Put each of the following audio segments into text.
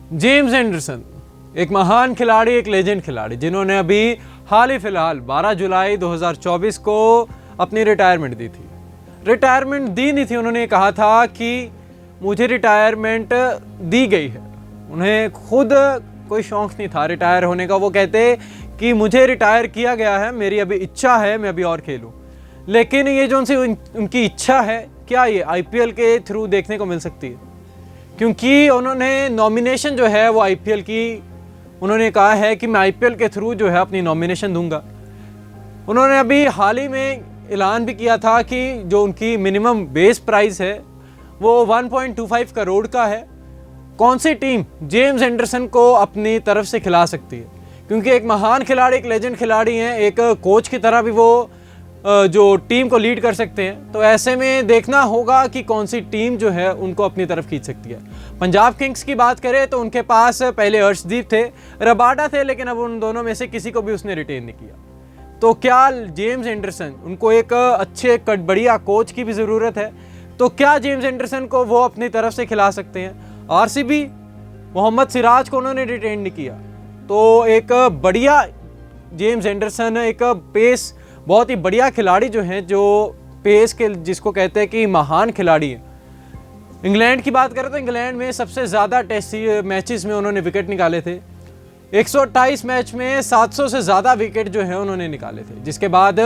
James Anderson एक महान खिलाड़ी, एक लेजेंड खिलाड़ी, जिन्होंने अभी हाल ही फिलहाल 12 जुलाई 2024 को अपनी रिटायरमेंट दी थी। रिटायरमेंट दी नहीं थी, उन्होंने कहा था कि मुझे रिटायरमेंट दी गई है। उन्हें खुद कोई शौक नहीं था रिटायर होने का। वो कहते कि मुझे रिटायर किया गया है, मेरी अभी इच्छा है मैं अभी और खेलूं। लेकिन ये जो उनकी इच्छा है, क्या ये आईपीएल के थ्रू देखने को मिल सकती है? क्योंकि उन्होंने नॉमिनेशन जो है वो आईपीएल की, उन्होंने कहा है कि मैं आईपीएल के थ्रू जो है अपनी नॉमिनेशन दूंगा। उन्होंने अभी हाल ही में ऐलान भी किया था कि जो उनकी मिनिमम बेस प्राइस है वो 1.25 करोड़ का है। कौन सी टीम जेम्स एंडरसन को अपनी तरफ से खिला सकती है? क्योंकि एक महान खिलाड़ी, एक लेजेंड खिलाड़ी हैं, एक कोच की तरह भी वो जो टीम को लीड कर सकते हैं। तो ऐसे में देखना होगा कि कौन सी टीम जो है उनको अपनी तरफ खींच सकती है। पंजाब किंग्स की बात करें तो उनके पास पहले अर्शदीप थे, रबाडा थे, लेकिन अब उन दोनों में से किसी को भी उसने रिटेन नहीं किया। तो क्या जेम्स एंडरसन, उनको एक अच्छे बढ़िया कोच की भी ज़रूरत है, तो क्या जेम्स एंडरसन को वो अपनी तरफ से खिला सकते हैं? आरसीबी, मोहम्मद सिराज को उन्होंने रिटेन नहीं किया। तो एक बढ़िया जेम्स एंडरसन, एक पेस बहुत ही बढ़िया खिलाड़ी जो हैं, जो पेस के जिसको कहते हैं कि महान खिलाड़ी हैं। इंग्लैंड की बात करें तो इंग्लैंड में सबसे ज़्यादा टेस्ट मैचेस में उन्होंने विकेट निकाले थे। 128 मैच में 700 से ज़्यादा विकेट जो है उन्होंने निकाले थे। जिसके बाद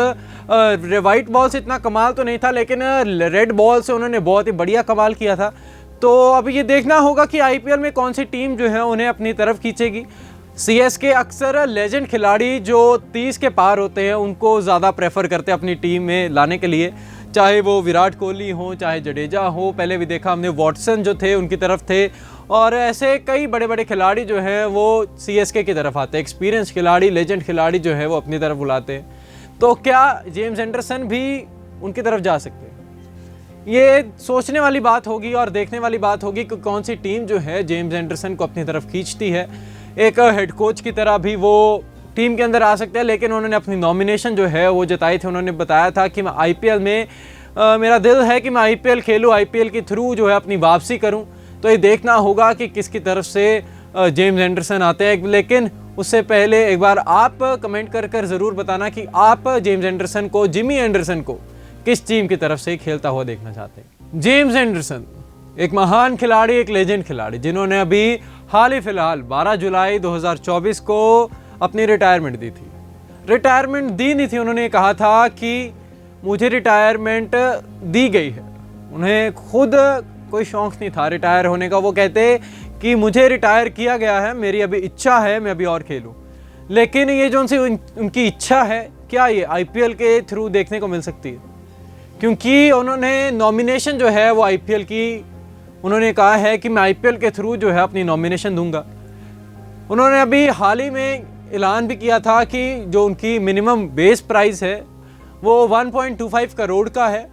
वाइट बॉल से इतना कमाल तो नहीं था, लेकिन रेड बॉल से उन्होंने बहुत ही बढ़िया कमाल किया था। तो अब ये देखना होगा कि आईपीएल में कौन सी टीम जो है उन्हें अपनी तरफ खींचेगी। सीएसके अक्सर लेजेंड खिलाड़ी जो 30 के पार होते हैं उनको ज़्यादा प्रेफर करते हैं अपनी टीम में लाने के लिए, चाहे वो विराट कोहली हो, चाहे जडेजा हो। पहले भी देखा हमने, वॉटसन जो थे उनकी तरफ थे, और ऐसे कई बड़े बड़े खिलाड़ी जो हैं वो सीएसके की तरफ आते हैं। एक्सपीरियंस खिलाड़ी, लेजेंड खिलाड़ी जो है वो अपनी तरफ बुलाते हैं। तो क्या जेम्स एंडरसन भी उनकी तरफ जा सकते हैं? ये सोचने वाली बात होगी और देखने वाली बात होगी कि कौन सी टीम जो है जेम्स एंडरसन को अपनी तरफ खींचती है। एक हेड कोच की तरह भी वो टीम के अंदर आ सकते हैं, लेकिन उन्होंने अपनी नॉमिनेशन जो है वो जताई थी। उन्होंने बताया था कि मैं आईपीएल में मेरा दिल है कि मैं आईपीएल खेलूं, आईपीएल के थ्रू जो है अपनी वापसी करूं। तो ये देखना होगा कि किसकी तरफ से जेम्स एंडरसन आते हैं। लेकिन उससे पहले एक बार आप कमेंट कर ज़रूर बताना कि आप जेम्स एंडरसन को, जिमी एंडरसन को किस टीम की तरफ से खेलता हुआ देखना चाहते हैं। जेम्स एंडरसन एक महान खिलाड़ी, एक लेजेंड खिलाड़ी, जिन्होंने अभी हाल ही फिलहाल 12 जुलाई 2024 को अपनी रिटायरमेंट दी थी। रिटायरमेंट दी नहीं थी, उन्होंने कहा था कि मुझे रिटायरमेंट दी गई है। उन्हें खुद कोई शौक नहीं था रिटायर होने का। वो कहते कि मुझे रिटायर किया गया है, मेरी अभी इच्छा है मैं अभी और खेलूं। लेकिन ये जो उनकी इच्छा है, क्या ये आईपीएल के थ्रू देखने को मिल सकती है? क्योंकि उन्होंने नॉमिनेशन जो है वो आईपीएल की, उन्होंने कहा है कि मैं आईपीएल के थ्रू जो है अपनी नॉमिनेशन दूंगा। उन्होंने अभी हाल ही में ऐलान भी किया था कि जो उनकी मिनिमम बेस प्राइस है वो 1.25 करोड़ का है।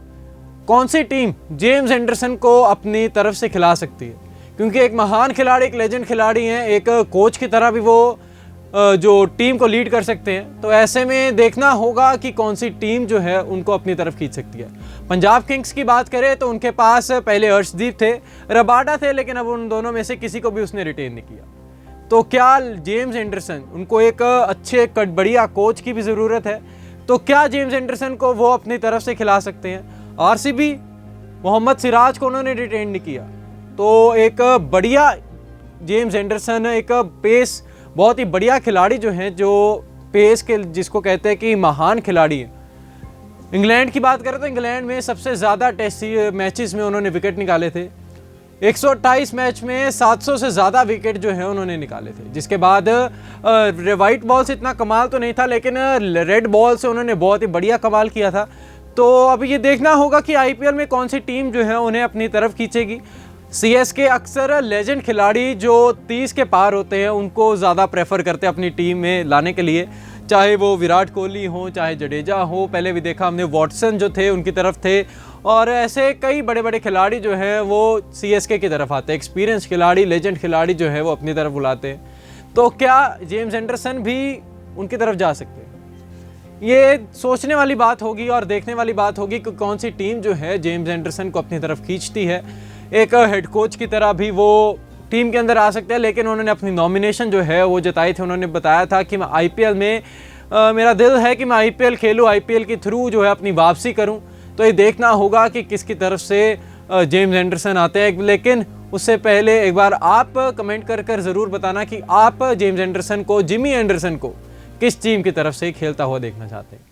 कौन सी टीम जेम्स एंडरसन को अपनी तरफ से खिला सकती है? क्योंकि एक महान खिलाड़ी, एक लेजेंड खिलाड़ी हैं, एक कोच की तरह भी वो जो टीम को लीड कर सकते हैं। तो ऐसे में देखना होगा कि कौन सी टीम जो है उनको अपनी तरफ खींच सकती है। पंजाब किंग्स की बात करें तो उनके पास पहले अर्शदीप थे, रबाडा थे, लेकिन अब उन दोनों में से किसी को भी उसने रिटेन नहीं किया। तो क्या जेम्स एंडरसन, उनको एक अच्छे बढ़िया कोच की भी ज़रूरत है, तो क्या जेम्स एंडरसन को वो अपनी तरफ से खिला सकते हैं? आरसीबी, मोहम्मद सिराज को उन्होंने रिटेन नहीं किया। तो एक बढ़िया जेम्स एंडरसन, एक पेस बहुत ही बढ़िया खिलाड़ी जो हैं, जो पेस के जिसको कहते हैं कि महान खिलाड़ी हैं। इंग्लैंड की बात करें तो इंग्लैंड में सबसे ज़्यादा टेस्ट मैचेस में उन्होंने विकेट निकाले थे। 128 मैच में 700 से ज़्यादा विकेट जो है उन्होंने निकाले थे। जिसके बाद वाइट बॉल से इतना कमाल तो नहीं था, लेकिन रेड बॉल से उन्होंने बहुत ही बढ़िया कमाल किया था। तो अब ये देखना होगा कि आईपीएल में कौन सी टीम जो है उन्हें अपनी तरफ खींचेगी। सीएसके अक्सर लेजेंड खिलाड़ी जो 30 के पार होते हैं उनको ज़्यादा प्रेफर करते हैं अपनी टीम में लाने के लिए, चाहे वो विराट कोहली हो, चाहे जडेजा हो। पहले भी देखा हमने, वॉटसन जो थे उनकी तरफ थे, और ऐसे कई बड़े बड़े खिलाड़ी जो हैं वो सीएसके की तरफ आते हैं। एक्सपीरियंस खिलाड़ी, लेजेंड खिलाड़ी जो है वो अपनी तरफ बुलाते हैं। तो क्या जेम्स एंडरसन भी उनकी तरफ जा सकते हैं? ये सोचने वाली बात होगी और देखने वाली बात होगी कि कौन सी टीम जो है जेम्स एंडरसन को अपनी तरफ खींचती है। एक हेड कोच की तरह भी वो टीम के अंदर आ सकते हैं, लेकिन उन्होंने अपनी नॉमिनेशन जो है वो जताई थी। उन्होंने बताया था कि मैं आईपीएल में मेरा दिल है कि मैं आईपीएल खेलूँ, आईपीएल के थ्रू जो है अपनी वापसी करूँ। तो ये देखना होगा कि किसकी तरफ से जेम्स एंडरसन आते हैं। लेकिन उससे पहले एक बार आप कमेंट कर ज़रूर बताना कि आप जेम्स एंडरसन को, जिमी एंडरसन को किस टीम की तरफ से खेलता हुआ देखना चाहते हैं।